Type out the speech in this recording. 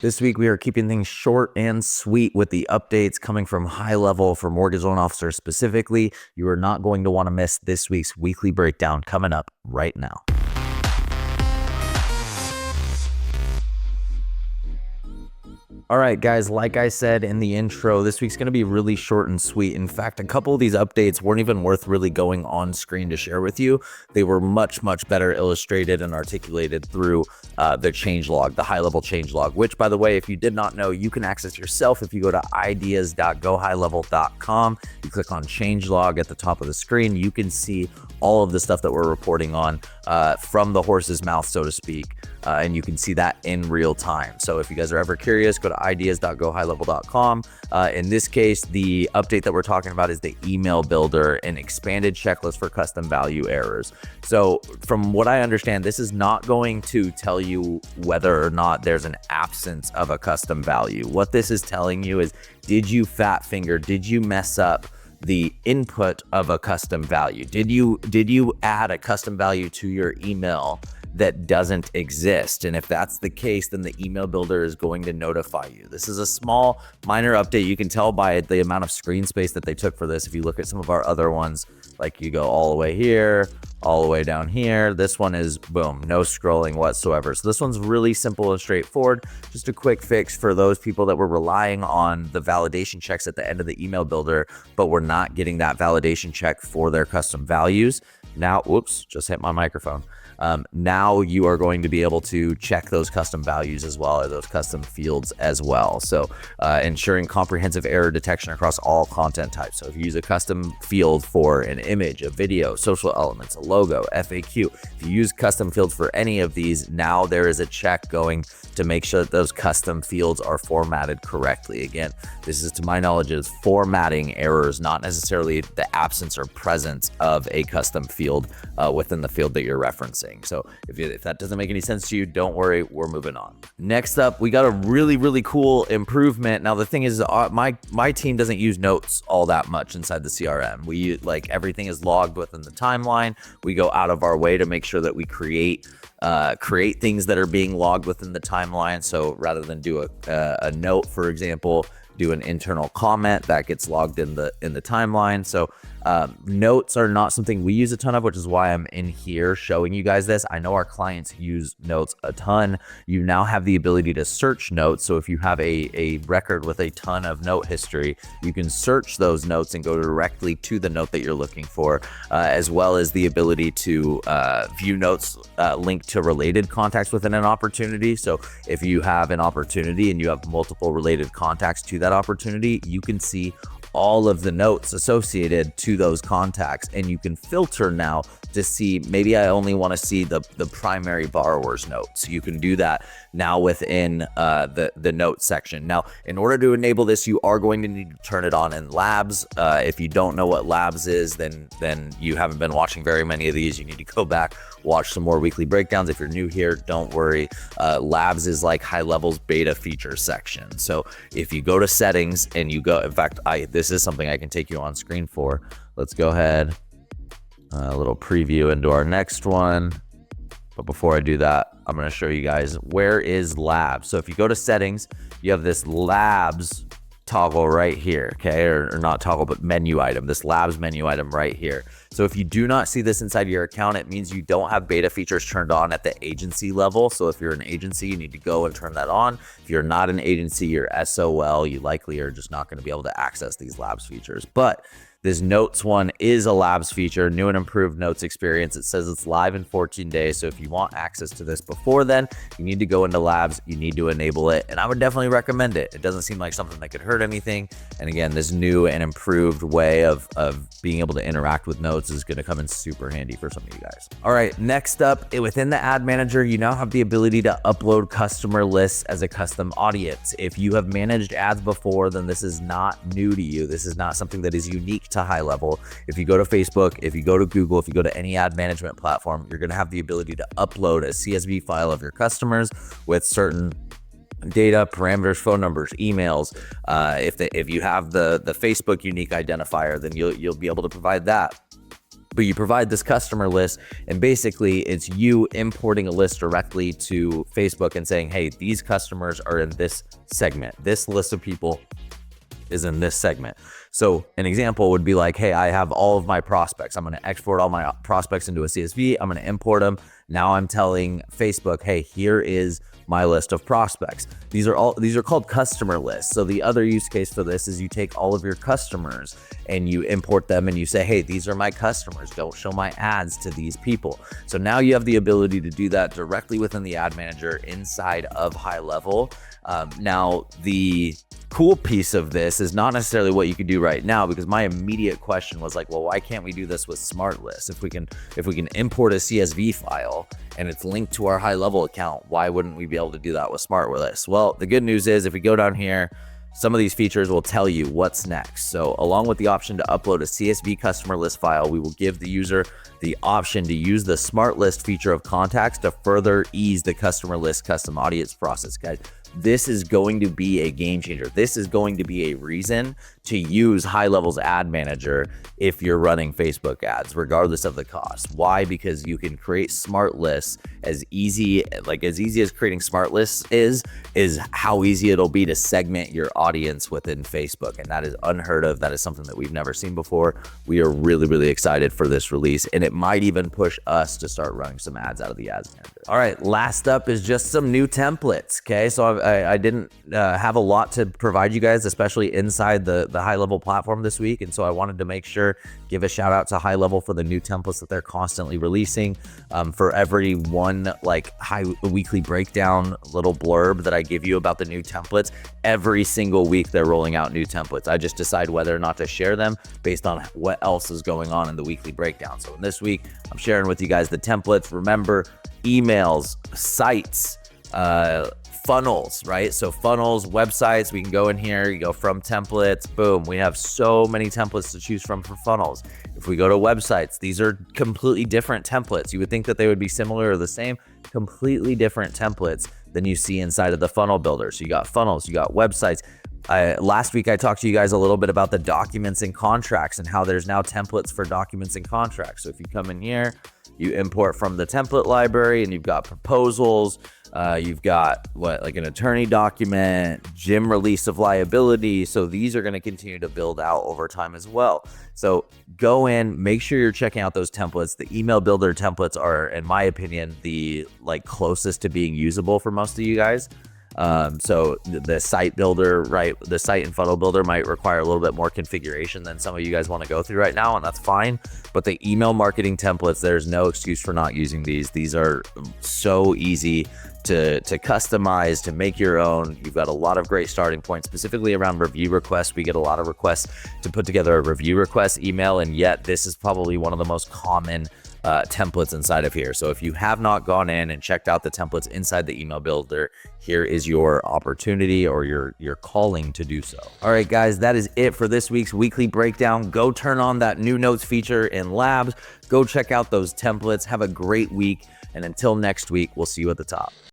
This week, we are keeping things short and sweet with the updates coming from HighLevel for mortgage loan officers specifically. You are not going to want to miss this week's weekly breakdown coming up right now. All right, guys, like I said in the intro, this week's going to be really short and sweet. In fact, a couple of these updates weren't even worth really going on screen to share with you. They were much, much better illustrated and articulated through the changelog, the HighLevel changelog, which, by the way, if you did not know, you can access yourself if you go to ideas.gohighlevel.com. You click on changelog at the top of the screen. You can see all of the stuff that we're reporting on from the horse's mouth, so to speak. And you can see that in real time. So if you guys are ever curious, go to ideas.gohighlevel.com. In this case, the update that we're talking about is the email builder, an expanded checklist for custom value errors. So from what I understand, this is not going to tell you whether or not there's an absence of a custom value. What this is telling you is, did you fat finger? Did you mess up the input of a custom value? Did you add a custom value to your email that doesn't exist? And if that's the case, then the email builder is going to notify you. This is a small minor update. You can tell by the amount of screen space that they took for this. If you look at some of our other ones, like you go all the way here, all the way down here, this one is boom, no scrolling whatsoever. So this one's really simple and straightforward. Just a quick fix for those people that were relying on the validation checks at the end of the email builder, but were not getting that validation check for their custom values. Now, whoops, just hit my microphone. Now you are going to be able to check those custom values as well, or those custom fields as well. So ensuring comprehensive error detection across all content types. So if you use a custom field for an image, a video, social elements, a logo, FAQ, if you use custom fields for any of these, now there is a check going to make sure that those custom fields are formatted correctly. Again, this is, to my knowledge, is formatting errors, not necessarily the absence or presence of a custom field within the field that you're referencing. So if that doesn't make any sense to you, don't worry, we're moving on. Next up, we got a really cool improvement. Now the thing is, my team doesn't use notes all that much inside the CRM. We use, like, everything is logged within the timeline. We go out of our way to make sure that we create things that are being logged within the timeline. So rather than do a note, for example, do an internal comment that gets logged in the timeline. So notes are not something we use a ton of, which is why I'm in here showing you guys this. I know our clients use notes a ton. You now have the ability to search notes. So if you have a record with a ton of note history, you can search those notes and go directly to the note that you're looking for, as well as the ability to view notes linked to related contacts within an opportunity. So if you have an opportunity and you have multiple related contacts to that opportunity, you can see all of the notes associated to those contacts, and you can filter now to see, maybe I only want to see the primary borrower's notes. You can do that now within the notes section. Now, in order to enable this, you are going to need to turn it on in Labs. If you don't know what Labs is, then you haven't been watching very many of these. You need to go back, watch some more weekly breakdowns. If you're new here, don't worry. Labs is like HighLevel's beta feature section. So if you go to settings and you go, in fact, this is something I can take you on screen for. Let's go ahead. A little preview into our next one. But before I do that, I'm going to show you guys where is Labs. So if you go to settings, you have this Labs toggle right here, okay? Or not toggle, but menu item, this Labs menu item right here. So if you do not see this inside your account, it means you don't have beta features turned on at the agency level. So if you're an agency, you need to go and turn that on. If you're not an agency, you're SOL, you likely are just not going to be able to access these Labs features. But this notes one is a Labs feature, new and improved notes experience. It says it's live in 14 days. So if you want access to this before then, you need to go into Labs, you need to enable it. And I would definitely recommend it. It doesn't seem like something that could hurt anything. And again, this new and improved way of being able to interact with notes is going to come in super handy for some of you guys. All right, next up, within the ad manager, you now have the ability to upload customer lists as a custom audience. If you have managed ads before, then this is not new to you. This is not something that is unique to HighLevel. If you go to Facebook, if you go to Google, if you go to any ad management platform, you're going to have the ability to upload a CSV file of your customers with certain data, parameters, phone numbers, emails. If you have the Facebook unique identifier, then you'll be able to provide that. But you provide this customer list, and basically it's you importing a list directly to Facebook and saying, hey, these customers are in this segment. This list of people is in this segment. So an example would be like, hey, I have all of my prospects. I'm going to export all my prospects into a CSV. I'm going to import them. Now I'm telling Facebook, hey, here is my list of prospects. These are called customer lists. So the other use case for this is you take all of your customers and you import them and you say, hey, these are my customers. Go show my ads to these people. So now you have the ability to do that directly within the ad manager inside of HighLevel. Now the cool piece of this is not necessarily what you could do right now, because my immediate question was like, well, why can't we do this with Smart Lists? If we can import a CSV file and it's linked to our HighLevel account, why wouldn't we be able to do that with Smart Lists? Well, the good news is if we go down here, some of these features will tell you what's next. So along with the option to upload a CSV customer list file, we will give the user the option to use the Smart List feature of contacts to further ease the customer list custom audience process. Guys, this is going to be a game changer. This is going to be a reason to use HighLevel's ad manager if you're running Facebook ads, regardless of the cost. Why? Because you can create smart lists as easy as creating smart lists is how easy it'll be to segment your audience within Facebook. And that is unheard of. That is something that we've never seen before. We are really, really excited for this release, and it might even push us to start running some ads out of the ads manager. All right, last up is just some new templates. Okay, so I didn't have a lot to provide you guys, especially inside the HighLevel platform this week. And so I wanted to make sure, give a shout out to HighLevel for the new templates that they're constantly releasing. For every one weekly breakdown little blurb that I give you about the new templates, every single week they're rolling out new templates. I just decide whether or not to share them based on what else is going on in the weekly breakdown. So in this week, I'm sharing with you guys the templates. Remember, emails, sites, funnels, right? So funnels, websites, we can go in here, you go from templates, boom. We have so many templates to choose from for funnels. If we go to websites, these are completely different templates. You would think that they would be similar or the same, completely different templates than you see inside of the funnel builder. So you got funnels, you got websites. Last week, I talked to you guys a little bit about the documents and contracts and how there's now templates for documents and contracts. So if you come in here, you import from the template library and you've got proposals, you've got like an attorney document, gym release of liability. So these are going to continue to build out over time as well. So go in, make sure you're checking out those templates. The email builder templates are, in my opinion, the closest to being usable for most of you guys. So the site builder, right? The site and funnel builder might require a little bit more configuration than some of you guys want to go through right now, and that's fine. But the email marketing templates, there's no excuse for not using these. These are so easy to customize, to make your own. You've got a lot of great starting points, specifically around review requests. We get a lot of requests to put together a review request email, and yet this is probably one of the most common templates inside of here. So if you have not gone in and checked out the templates inside the email builder, here is your opportunity or your calling to do so. All right, guys, that is it for this week's weekly breakdown. Go turn on that new notes feature in Labs. Go check out those templates. Have a great week. And until next week, we'll see you at the top.